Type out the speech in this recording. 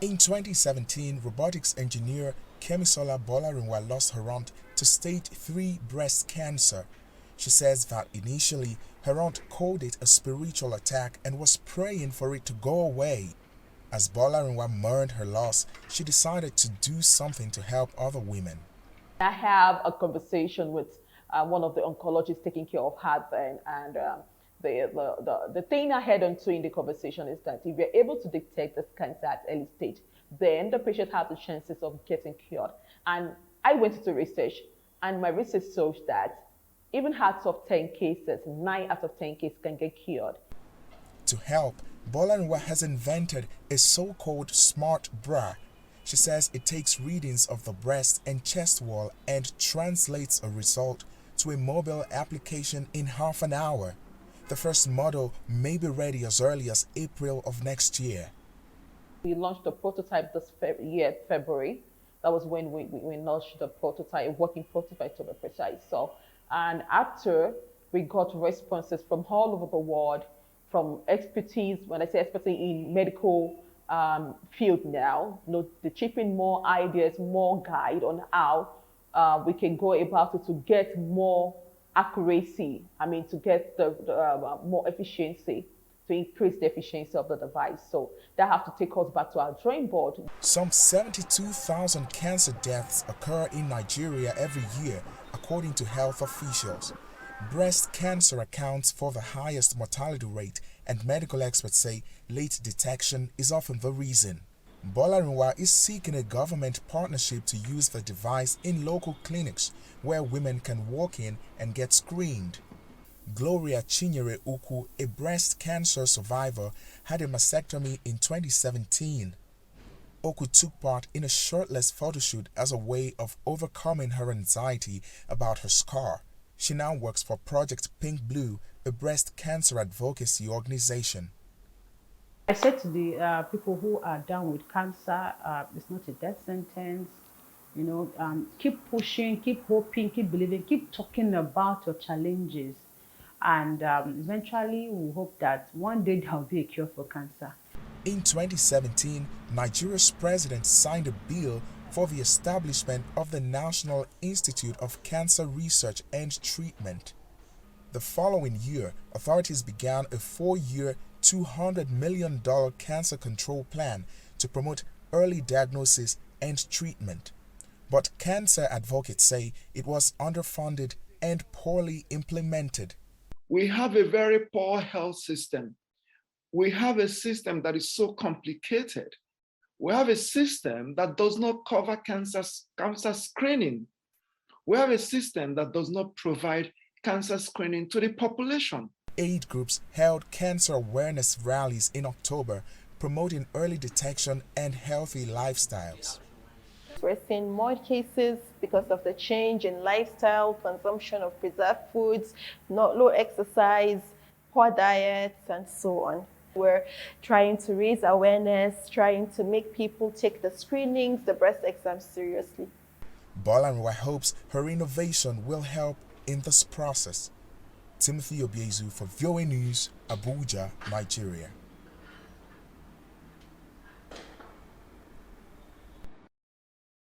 In 2017, robotics engineer Kemisola Bolarinwa lost her aunt to stage 3 breast cancer. She says that initially her aunt called it a spiritual attack and was praying for it to go away. As Bolarinwa mourned her loss, she decided to do something to help other women. I have a conversation with one of the oncologists taking care of her then, and the thing I head on to in the conversation is that if you're able to detect this cancer at early stage, then the patient has the chances of getting cured. And I went into research, and my research shows that even out of 10 cases, 9 out of 10 cases can get cured. To help, Bolarinwa has invented a so-called smart bra. She says it takes readings of the breast and chest wall and translates a result to a mobile application in half an hour. The first model may be ready as early as April of next year. We launched the prototype this year, February. That was when we launched the prototype, a working prototype to be precise. So, and after we got responses from all over the world, from expertise, when I say expertise in medical field now, you know, the chipping more ideas, more guide on how we can go about it to get more accuracy. I mean, to get the more efficiency, to increase the efficiency of the device. So that have to take us back to our drawing board. Some 72,000 cancer deaths occur in Nigeria every year, according to health officials. Breast cancer accounts for the highest mortality rate, and medical experts say late detection is often the reason. Bolarinwa is seeking a government partnership to use the device in local clinics where women can walk in and get screened. Gloria Chinyere Uku, a breast cancer survivor, had a mastectomy in 2017. Oku took part in a shirtless photoshoot as a way of overcoming her anxiety about her scar. She now works for Project Pink Blue, a breast cancer advocacy organization. I said to the people who are down with cancer, it's not a death sentence. You know, keep pushing, keep hoping, keep believing, keep talking about your challenges. And eventually, we hope that one day there will be a cure for cancer. In 2017, Nigeria's president signed a bill for the establishment of the National Institute of Cancer Research and Treatment. The following year, authorities began a 4-year, $200 million cancer control plan to promote early diagnosis and treatment. But cancer advocates say it was underfunded and poorly implemented. We have a very poor health system. We have a system that is so complicated. We have a system that does not cover cancer screening. We have a system that does not provide cancer screening to the population. Aid groups held cancer awareness rallies in October, promoting early detection and healthy lifestyles. We're seeing more cases because of the change in lifestyle, consumption of preserved foods, low exercise, poor diets, and so on. We're trying to raise awareness, trying to make people take the screenings, the breast exams seriously. Bolarinwa hopes her innovation will help in this process. Timothy Obiezu for VOA News, Abuja, Nigeria.